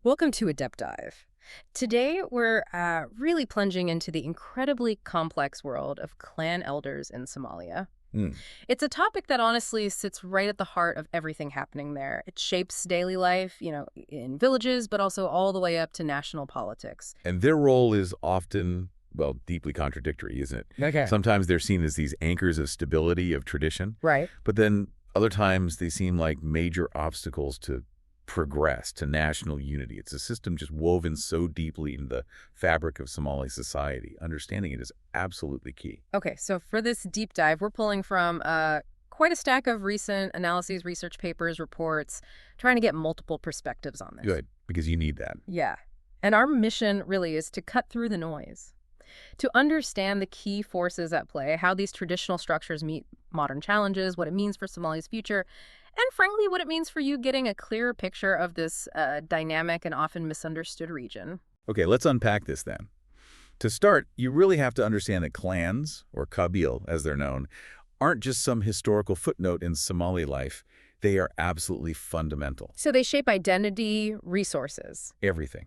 Welcome to a Depth Dive. Today, we're really plunging into the incredibly complex world of clan elders in Somalia. Hmm. It's a topic that honestly sits right at the heart of everything happening there. It shapes daily life, in villages, but also all the way up to national politics. And their role is often, well, deeply contradictory, isn't it? Okay. Sometimes they're seen as these anchors of stability, of tradition, Right. but then other times they seem like major obstacles to progress, to national unity. It's a system just woven so deeply in the fabric of Somali society. Understanding it is absolutely key. Okay, so for this deep dive, we're pulling from quite a stack of recent analyses, research papers, reports, trying to get multiple perspectives on this. Good, because you need that. Yeah. And our mission really is to cut through the noise, to understand the key forces at play, how these traditional structures meet modern challenges, what it means for Somalia's future, and frankly, what it means for you getting a clearer picture of this dynamic and often misunderstood region. Okay, let's unpack this then. To start, you really have to understand that clans, or Kabil as they're known, aren't just some historical footnote in Somali life. They are absolutely fundamental. So they shape identity, resources. Everything.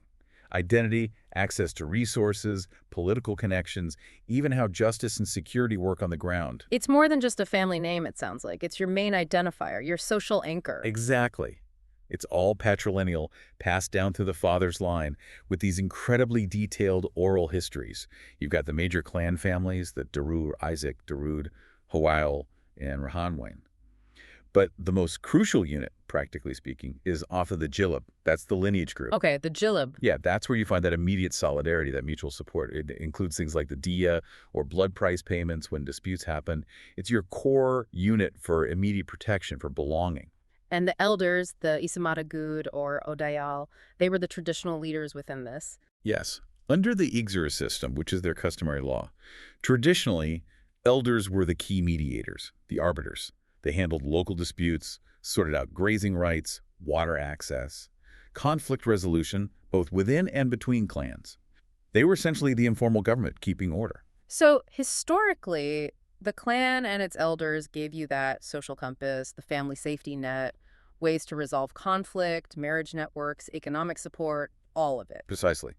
Identity, access to resources, political connections, even how justice and security work on the ground. It's more than just a family name, it sounds like. It's your main identifier, your social anchor. Exactly. It's all patrilineal, passed down through the father's line, with these incredibly detailed oral histories. You've got the major clan families, the Darud, Isaac, Darud, Hawail, and Rahanwain. But the most crucial unit, practically speaking, is off of the Jilib. That's the lineage group. Okay, the Jilib. Yeah, that's where you find that immediate solidarity, that mutual support. It includes things like the diya or blood price payments when disputes happen. It's your core unit for immediate protection, for belonging. And the elders, the Isamadagud or Odayal, they were the traditional leaders within this. Yes. Under the Ixur system, which is their customary law, traditionally, elders were the key mediators, the arbiters. They handled local disputes, sorted out grazing rights, water access, conflict resolution, both within and between clans. They were essentially the informal government keeping order. So historically, the clan and its elders gave you that social compass, the family safety net, ways to resolve conflict, marriage networks, economic support, all of it. Precisely.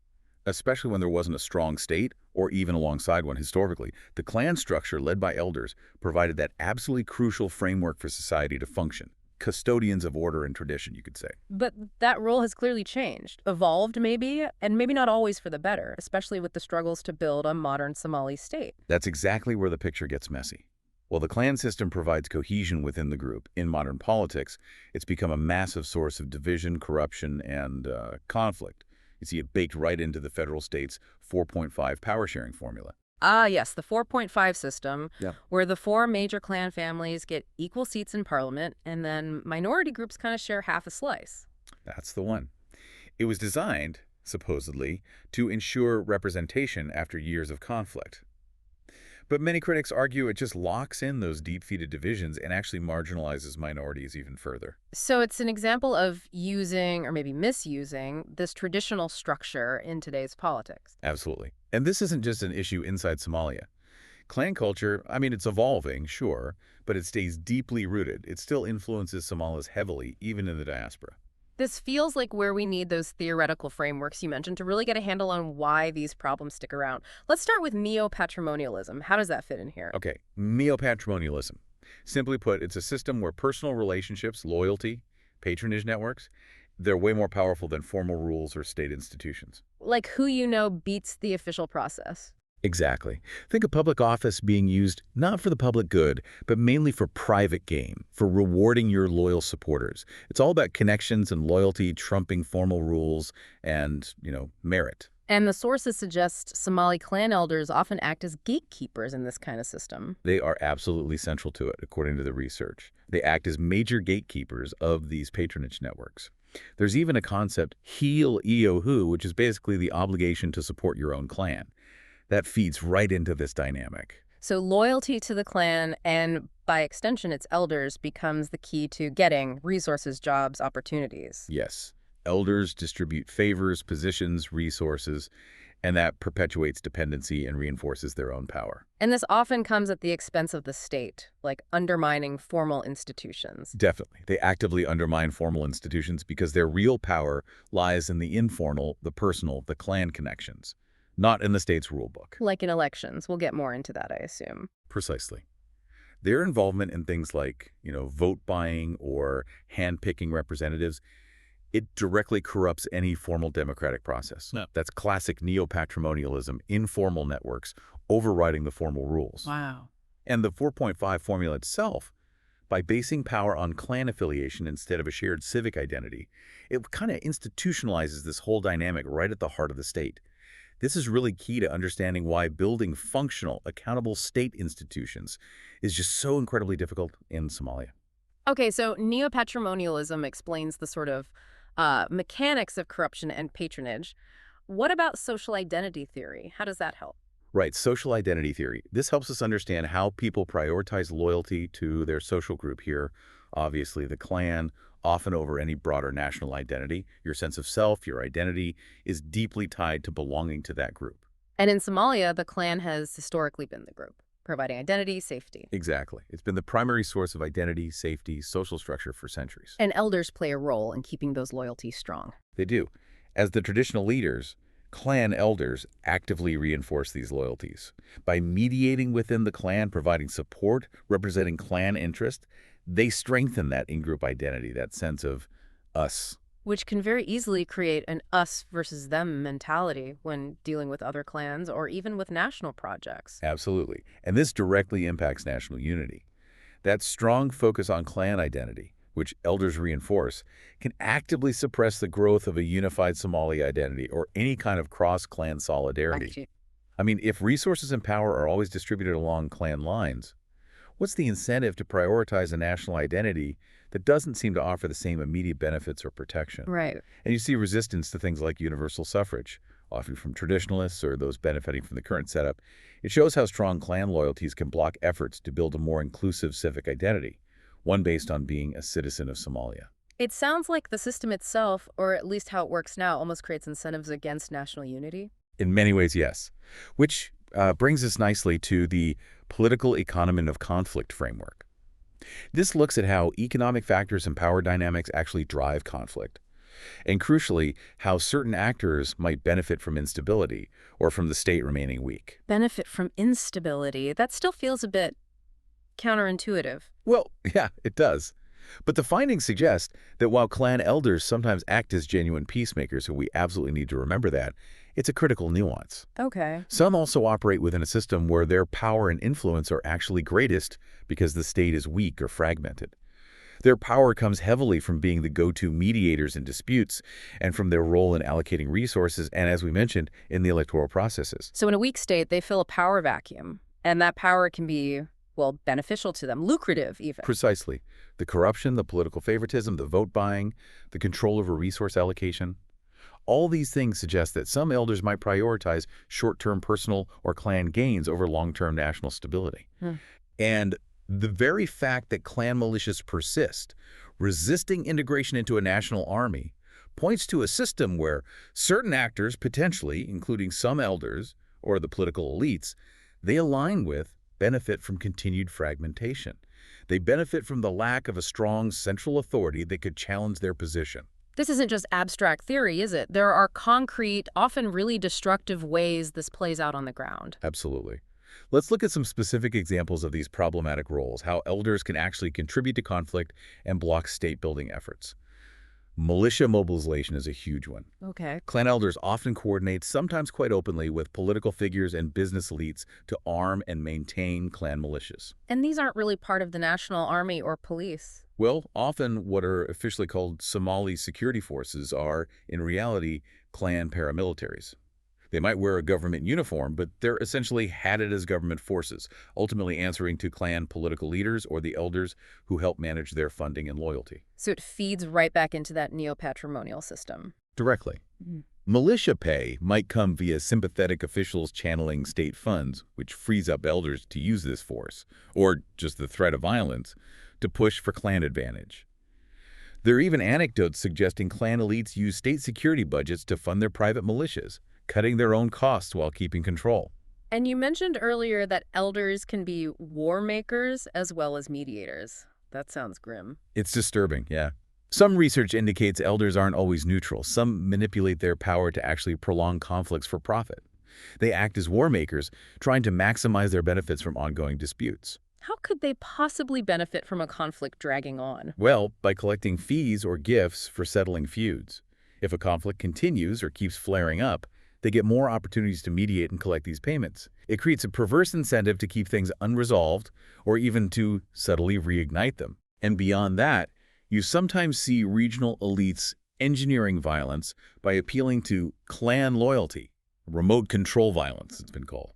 Especially when there wasn't a strong state, or even alongside one historically. The clan structure led by elders provided that absolutely crucial framework for society to function. Custodians of order and tradition, you could say. But that role has clearly changed, evolved maybe, and maybe not always for the better, especially with the struggles to build a modern Somali state. That's exactly where the picture gets messy. While the clan system provides cohesion within the group, in modern politics, it's become a massive source of division, corruption, and conflict. You see it baked right into the federal state's 4.5 power sharing formula. Ah, yes, the 4.5 system, Yeah. where the four major clan families get equal seats in parliament, and then minority groups kind of share half a slice. That's the one. It was designed, supposedly, to ensure representation after years of conflict. But many critics argue it just locks in those deep-seated divisions and actually marginalizes minorities even further. So it's an example of using, or maybe misusing, this traditional structure in today's politics. Absolutely. And this isn't just an issue inside Somalia. Clan culture, I mean, it's evolving, sure, but it stays deeply rooted. It still influences Somalis heavily, even in the diaspora. This feels like where we need those theoretical frameworks you mentioned to really get a handle on why these problems stick around. Let's start with neo-patrimonialism. How does that fit in here? Okay, neo-patrimonialism. Simply put, it's a system where personal relationships, loyalty, patronage networks, they're way more powerful than formal rules or state institutions. Like who you know beats the official process. Exactly. Think of public office being used not for the public good, but mainly for private gain, for rewarding your loyal supporters. It's all about connections and loyalty trumping formal rules and, merit. And the sources suggest Somali clan elders often act as gatekeepers in this kind of system. They are absolutely central to it, according to the research. They act as major gatekeepers of these patronage networks. There's even a concept, heel eohu, which is basically the obligation to support your own clan. That feeds right into this dynamic. So loyalty to the clan and, by extension, its elders becomes the key to getting resources, jobs, opportunities. Yes, elders distribute favors, positions, resources, And that perpetuates dependency and reinforces their own power. And this often comes at the expense of the state, like undermining formal institutions. Definitely. They actively undermine formal institutions because their real power lies in the informal, the personal, the clan connections, not in the state's rulebook. Like in elections. We'll get more into that, I assume. Precisely. Their involvement in things like, vote buying or hand-picking representatives, it directly corrupts any formal democratic process. No. That's classic neo-patrimonialism, informal networks overriding the formal rules. Wow. And the 4.5 formula itself, by basing power on clan affiliation instead of a shared civic identity, it kind of institutionalizes this whole dynamic right at the heart of the state. This is really key to understanding why building functional, accountable state institutions is just so incredibly difficult in Somalia. Okay, so neo-patrimonialism explains the sort of mechanics of corruption and patronage. What about social identity theory? How does that help? Right, social identity theory. This helps us understand how people prioritize loyalty to their social group here. Obviously, the clan, often over any broader national identity. Your sense of self, your identity, is deeply tied to belonging to that group. And in Somalia, the clan has historically been the group, providing identity, safety. Exactly. It's been the primary source of identity, safety, social structure for centuries. And elders play a role in keeping those loyalties strong. They do. As the traditional leaders, clan elders actively reinforce these loyalties. By mediating within the clan, providing support, representing clan interest, they strengthen that in-group identity, that sense of us. Which can very easily create an us versus them mentality when dealing with other clans or even with national projects. Absolutely. And this directly impacts national unity. That strong focus on clan identity, which elders reinforce, can actively suppress the growth of a unified Somali identity or any kind of cross-clan solidarity. I mean, if resources and power are always distributed along clan lines, what's the incentive to prioritize a national identity that doesn't seem to offer the same immediate benefits or protection? Right. And you see resistance to things like universal suffrage, often from traditionalists or those benefiting from the current setup. It shows how strong clan loyalties can block efforts to build a more inclusive civic identity, one based on being a citizen of Somalia. It sounds like the system itself, or at least how it works now, almost creates incentives against national unity. In many ways, yes. Which brings us nicely to the political economy of conflict framework. This looks at how economic factors and power dynamics actually drive conflict, and crucially, how certain actors might benefit from instability or from the state remaining weak. Benefit from instability. That still feels a bit counterintuitive. Well, yeah, it does. But the findings suggest that while clan elders sometimes act as genuine peacemakers, and we absolutely need to remember that, it's a critical nuance. Okay. Some also operate within a system where their power and influence are actually greatest because the state is weak or fragmented. Their power comes heavily from being the go-to mediators in disputes and from their role in allocating resources and, as we mentioned, in the electoral processes. So in a weak state, they fill a power vacuum, and that power can be, well, beneficial to them, lucrative even. Precisely. The corruption, the political favoritism, the vote buying, the control over resource allocation. All these things suggest that some elders might prioritize short-term personal or clan gains over long-term national stability. And the very fact that clan militias persist, resisting integration into a national army, points to a system where certain actors, potentially, including some elders or the political elites, they align with, benefit from continued fragmentation. They benefit from the lack of a strong central authority that could challenge their position. This isn't just abstract theory, is it? There are concrete, often really destructive ways this plays out on the ground. Absolutely. Let's look at some specific examples of these problematic roles, how elders can actually contribute to conflict and block state-building efforts. Militia mobilization is a huge one. Okay. Clan elders often coordinate, sometimes quite openly, with political figures and business elites to arm and maintain clan militias. And these aren't really part of the national army or police. Well, often what are officially called Somali security forces are, in reality, clan paramilitaries. They might wear a government uniform, but they're essentially hatted as government forces, ultimately answering to clan political leaders or the elders who help manage their funding and loyalty. So it feeds right back into that neo-patrimonial system. Directly. Militia pay might come via sympathetic officials channeling state funds, which frees up elders to use this force, or just the threat of violence, to push for clan advantage. There are even anecdotes suggesting clan elites use state security budgets to fund their private militias, cutting their own costs while keeping control. And you mentioned earlier that elders can be war makers as well as mediators. That sounds grim. It's disturbing, yeah. Some research indicates elders aren't always neutral. Some manipulate their power to actually prolong conflicts for profit. They act as war makers, trying to maximize their benefits from ongoing disputes. How could they possibly benefit from a conflict dragging on? Well, by collecting fees or gifts for settling feuds. If a conflict continues or keeps flaring up, they get more opportunities to mediate and collect these payments. It creates a perverse incentive to keep things unresolved or even to subtly reignite them. And beyond that, you sometimes see regional elites engineering violence by appealing to clan loyalty. Remote control violence, it's been called.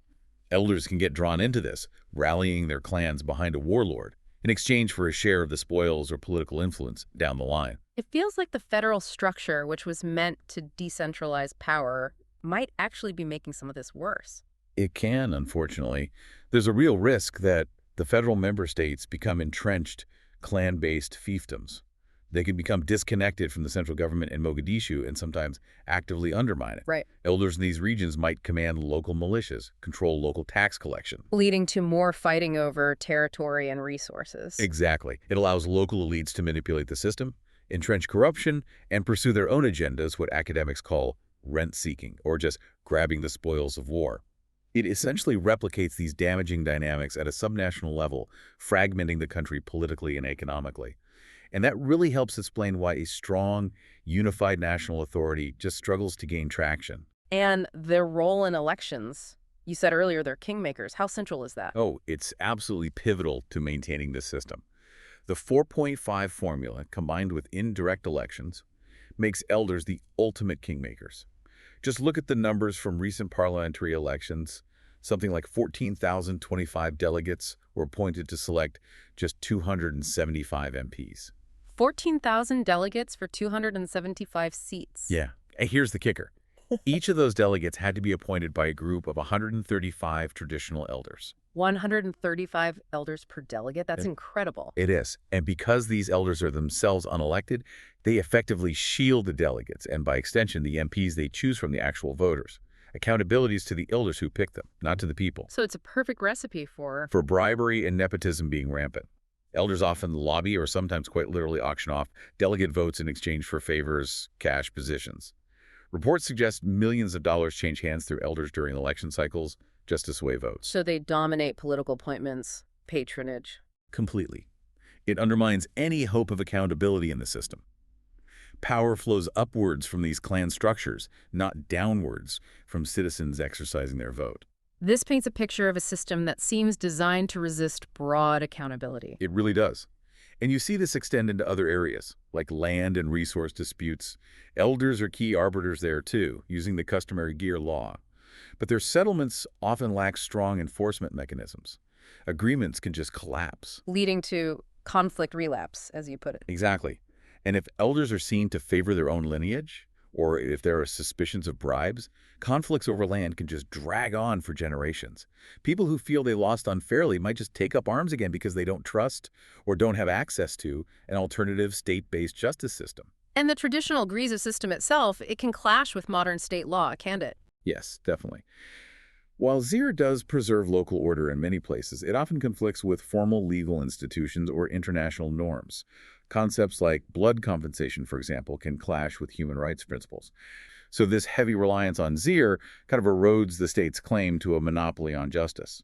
Elders can get drawn into this, rallying their clans behind a warlord in exchange for a share of the spoils or political influence down the line. It feels like the federal structure, which was meant to decentralize power, might actually be making some of this worse. It can, unfortunately. There's a real risk that the federal member states become entrenched clan-based fiefdoms. They can become disconnected from the central government in Mogadishu and sometimes actively undermine it. Right. Elders in these regions might command local militias, control local tax collection. Leading to more fighting over territory and resources. Exactly. It allows local elites to manipulate the system, entrench corruption, and pursue their own agendas, what academics call rent-seeking, or just grabbing the spoils of war. It essentially replicates these damaging dynamics at a subnational level, fragmenting the country politically and economically. And that really helps explain why a strong, unified national authority just struggles to gain traction. And their role in elections. You said earlier they're kingmakers. How central is that? Oh, it's absolutely pivotal to maintaining this system. The 4.5 formula, combined with indirect elections, makes elders the ultimate kingmakers. Just look at the numbers from recent parliamentary elections. Something like 14,025 delegates were appointed to select just 275 MPs. 14,000 delegates for 275 seats. Yeah. And here's the kicker. Each of those delegates had to be appointed by a group of 135 traditional elders. 135 elders per delegate? That's incredible. It is. And because these elders are themselves unelected, they effectively shield the delegates and, by extension, the MPs they choose from the actual voters. Accountability is to the elders who pick them, not to the people. So it's a perfect recipe for bribery and nepotism being rampant. Elders often lobby or sometimes quite literally auction off delegate votes in exchange for favors, cash, positions. Reports suggest millions of dollars change hands through elders during election cycles just to sway votes. So they dominate political appointments, patronage. Completely. It undermines any hope of accountability in the system. Power flows upwards from these clan structures, not downwards from citizens exercising their vote. This paints a picture of a system that seems designed to resist broad accountability. It really does. And you see this extend into other areas, like land and resource disputes. Elders are key arbiters there too, using the customary gear law. But their settlements often lack strong enforcement mechanisms. Agreements can just collapse. Leading to conflict relapse, as you put it. Exactly. And if elders are seen to favor their own lineage, or if there are suspicions of bribes, conflicts over land can just drag on for generations. People who feel they lost unfairly might just take up arms again because they don't trust or don't have access to an alternative state-based justice system. And the traditional Griza system itself, it can clash with modern state law, can't it? Yes, definitely. While Zir does preserve local order in many places, it often conflicts with formal legal institutions or international norms. Concepts like blood compensation, for example, can clash with human rights principles. So this heavy reliance on Zir kind of erodes the state's claim to a monopoly on justice.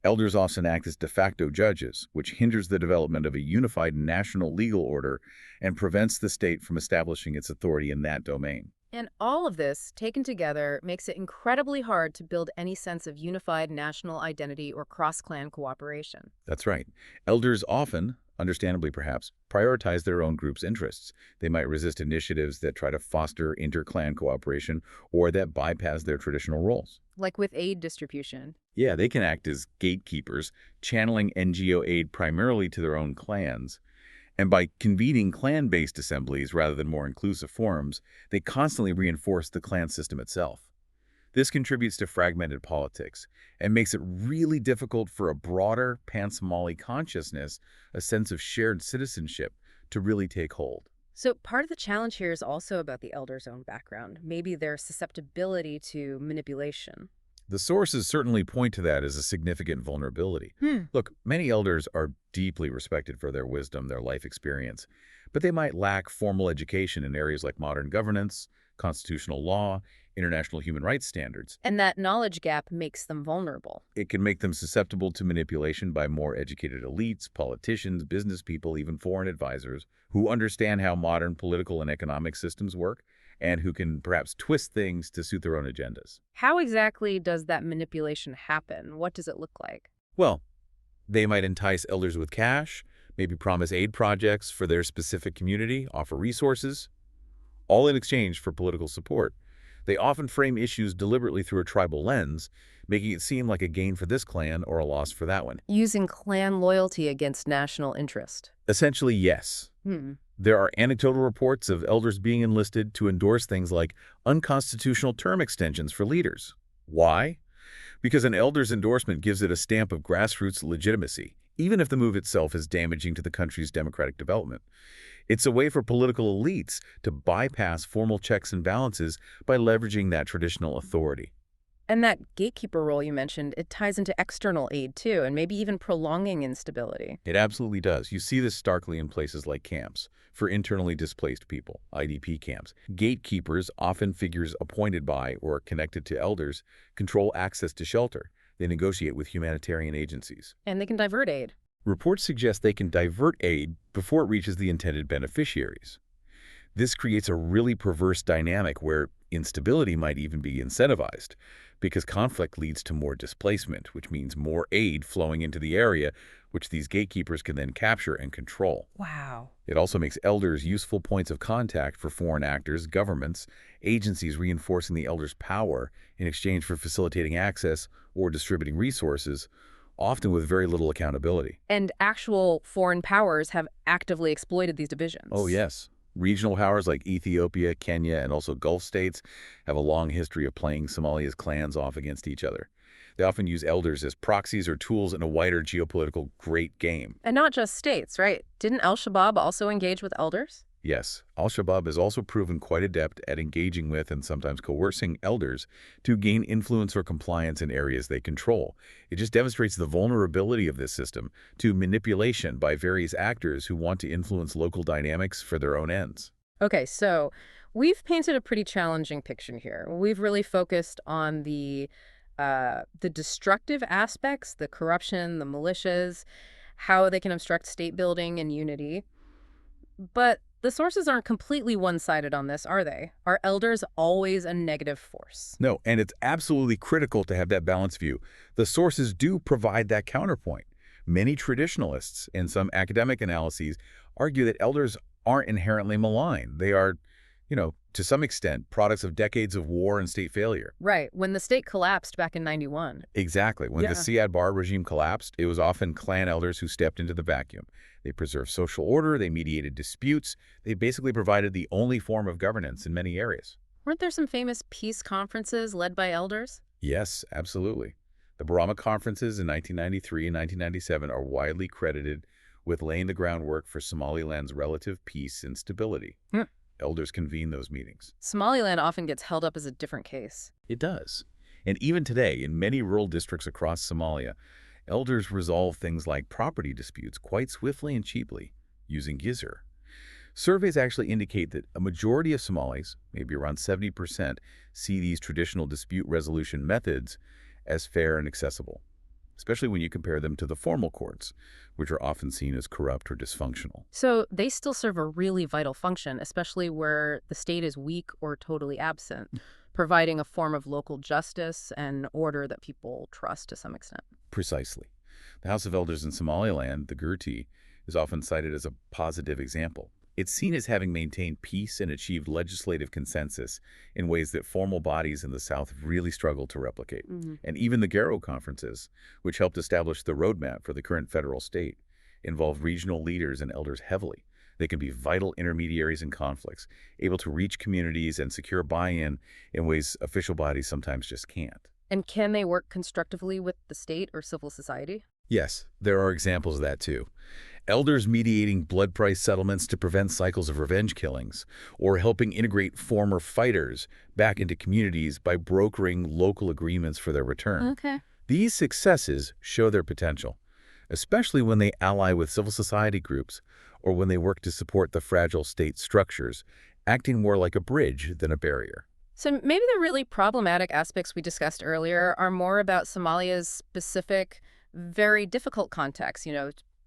Elders often act as de facto judges, which hinders the development of a unified national legal order and prevents the state from establishing its authority in that domain. And all of this, taken together, makes it incredibly hard to build any sense of unified national identity or cross-clan cooperation. That's right. Elders often, understandably perhaps, prioritize their own group's interests. They might resist initiatives that try to foster inter-clan cooperation or that bypass their traditional roles. Like with aid distribution. Yeah, they can act as gatekeepers, channeling NGO aid primarily to their own clans. And by convening clan-based assemblies rather than more inclusive forums, they constantly reinforce the clan system itself. This contributes to fragmented politics and makes it really difficult for a broader pan-Somali consciousness, a sense of shared citizenship, to really take hold. So part of the challenge here is also about the elder's own background, maybe their susceptibility to manipulation. The sources certainly point to that as a significant vulnerability. Hmm. Look, many elders are deeply respected for their wisdom, their life experience, but they might lack formal education in areas like modern governance, constitutional law, international human rights standards. And that knowledge gap makes them vulnerable. It can make them susceptible to manipulation by more educated elites, politicians, business people, even foreign advisors who understand how modern political and economic systems work and who can perhaps twist things to suit their own agendas. How exactly does that manipulation happen? What does it look like? Well, they might entice elders with cash, maybe promise aid projects for their specific community, offer resources, all in exchange for political support. They often frame issues deliberately through a tribal lens, making it seem like a gain for this clan or a loss for that one. Using clan loyalty against national interest. Essentially, yes. Hmm. There are anecdotal reports of elders being enlisted to endorse things like unconstitutional term extensions for leaders. Why? Because an elder's endorsement gives it a stamp of grassroots legitimacy, even if the move itself is damaging to the country's democratic development. It's a way for political elites to bypass formal checks and balances by leveraging that traditional authority. And that gatekeeper role you mentioned, it ties into external aid too, and maybe even prolonging instability. It absolutely does. You see this starkly in places like camps for internally displaced people, IDP camps. Gatekeepers, often figures appointed by or connected to elders, control access to shelter. They negotiate with humanitarian agencies. And they can divert aid. Reports suggest they can divert aid before it reaches the intended beneficiaries. This creates a really perverse dynamic where instability might even be incentivized, because conflict leads to more displacement, which means more aid flowing into the area, which these gatekeepers can then capture and control. Wow. It also makes elders useful points of contact for foreign actors, governments, agencies reinforcing the elders' power in exchange for facilitating access or distributing resources, often with very little accountability. And actual foreign powers have actively exploited these divisions. Oh, yes. Regional powers like Ethiopia, Kenya, and also Gulf states have a long history of playing Somalia's clans off against each other. They often use elders as proxies or tools in a wider geopolitical great game. And not just states, right? Didn't al-Shabaab also engage with elders? Yes, al-Shabaab has also proven quite adept at engaging with and sometimes coercing elders to gain influence or compliance in areas they control. It just demonstrates the vulnerability of this system to manipulation by various actors who want to influence local dynamics for their own ends. Okay, so we've painted a pretty challenging picture here. We've really focused on the destructive aspects, the corruption, the militias, how they can obstruct state building and unity. But the sources aren't completely one-sided on this, are they? Are elders always a negative force? No, and it's absolutely critical to have that balanced view. The sources do provide that counterpoint. Many traditionalists and some academic analyses argue that elders aren't inherently malign. They are, to some extent, products of decades of war and state failure. Right, when the state collapsed back in 91. Exactly. When the Siad Barre regime collapsed, it was often clan elders who stepped into the vacuum. They preserved social order, they mediated disputes, they basically provided the only form of governance in many areas. Weren't there some famous peace conferences led by elders? Yes, absolutely. The Barama conferences in 1993 and 1997 are widely credited with laying the groundwork for Somaliland's relative peace and stability. Elders convene those meetings. Somaliland often gets held up as a different case. It does. And even today, in many rural districts across Somalia, elders resolve things like property disputes quite swiftly and cheaply, using gizr. Surveys actually indicate that a majority of Somalis, maybe around 70%, see these traditional dispute resolution methods as fair and accessible, especially when you compare them to the formal courts, which are often seen as corrupt or dysfunctional. So they still serve a really vital function, especially where the state is weak or totally absent, providing a form of local justice and order that people trust to some extent. Precisely. The House of Elders in Somaliland, the Gurti, is often cited as a positive example. It's seen as having maintained peace and achieved legislative consensus in ways that formal bodies in the South have really struggled to replicate. And even the Garo conferences, which helped establish the roadmap for the current federal state, involve regional leaders and elders heavily. They can be vital intermediaries in conflicts, able to reach communities and secure buy-in in ways official bodies sometimes just can't. And can they work constructively with the state or civil society? Yes, there are examples of that too. Elders mediating blood price settlements to prevent cycles of revenge killings, or helping integrate former fighters back into communities by brokering local agreements for their return. Okay. These successes show their potential, especially when they ally with civil society groups or when they work to support the fragile state structures, acting more like a bridge than a barrier. So maybe the really problematic aspects we discussed earlier are more about Somalia's specific, very difficult context,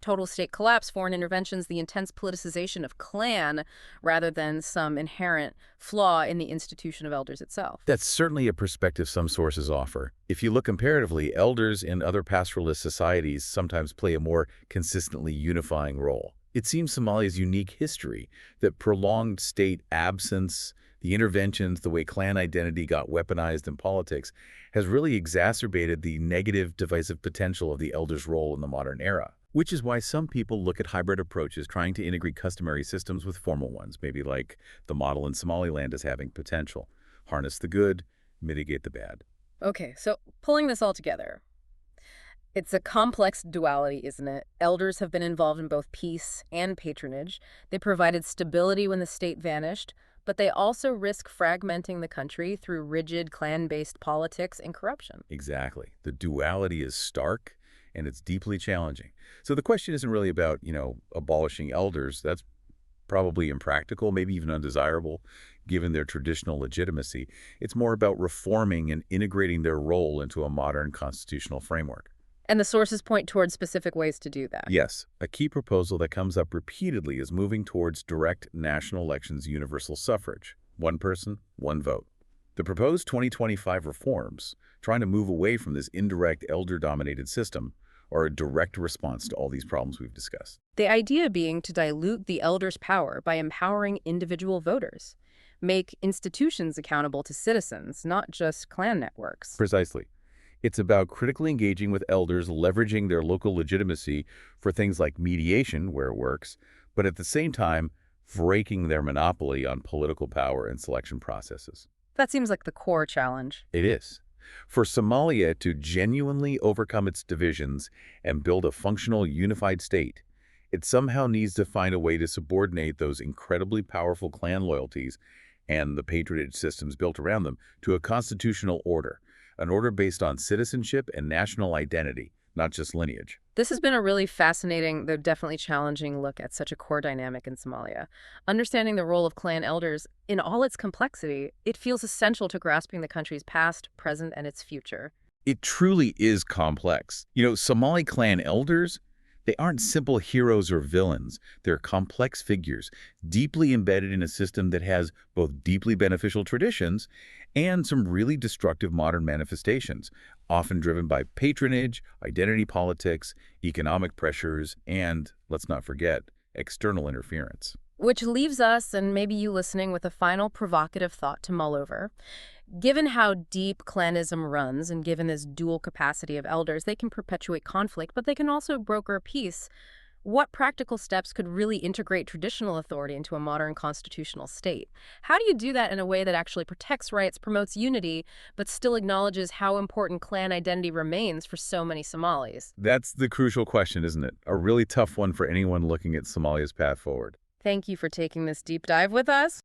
total state collapse, foreign interventions, the intense politicization of clan, rather than some inherent flaw in the institution of elders itself. That's certainly a perspective some sources offer. If you look comparatively, elders in other pastoralist societies sometimes play a more consistently unifying role. It seems Somalia's unique history, that prolonged state absence, the interventions, the way clan identity got weaponized in politics, has really exacerbated the negative divisive potential of the elders' role in the modern era. Which is why some people look at hybrid approaches trying to integrate customary systems with formal ones, maybe like the model in Somaliland as having potential. Harness the good, mitigate the bad. Okay, so pulling this all together, it's a complex duality, isn't it? Elders have been involved in both peace and patronage. They provided stability when the state vanished, but they also risk fragmenting the country through rigid clan-based politics and corruption. Exactly. The duality is stark and it's deeply challenging. So the question isn't really about, abolishing elders. That's probably impractical, maybe even undesirable, given their traditional legitimacy. It's more about reforming and integrating their role into a modern constitutional framework. And the sources point towards specific ways to do that. Yes, a key proposal that comes up repeatedly is moving towards direct national elections universal suffrage. One person, one vote. The proposed 2025 reforms, trying to move away from this indirect elder-dominated system, are a direct response to all these problems we've discussed. The idea being to dilute the elders' power by empowering individual voters, make institutions accountable to citizens, not just clan networks. Precisely. It's about critically engaging with elders, leveraging their local legitimacy for things like mediation, where it works, but at the same time, breaking their monopoly on political power and selection processes. That seems like the core challenge. It is. For Somalia to genuinely overcome its divisions and build a functional, unified state, it somehow needs to find a way to subordinate those incredibly powerful clan loyalties and the patronage systems built around them to a constitutional order, an order based on citizenship and national identity, not just lineage. This has been a really fascinating, though definitely challenging look at such a core dynamic in Somalia. Understanding the role of clan elders in all its complexity, it feels essential to grasping the country's past, present, and its future. It truly is complex. Somali clan elders, they aren't simple heroes or villains. They're complex figures, deeply embedded in a system that has both deeply beneficial traditions and some really destructive modern manifestations, often driven by patronage, identity politics, economic pressures, and, let's not forget, external interference. Which leaves us, and maybe you listening, with a final provocative thought to mull over. Given how deep clanism runs, and given this dual capacity of elders, they can perpetuate conflict, but they can also broker peace. What practical steps could really integrate traditional authority into a modern constitutional state? How do you do that in a way that actually protects rights, promotes unity, but still acknowledges how important clan identity remains for so many Somalis? That's the crucial question, isn't it? A really tough one for anyone looking at Somalia's path forward. Thank you for taking this deep dive with us.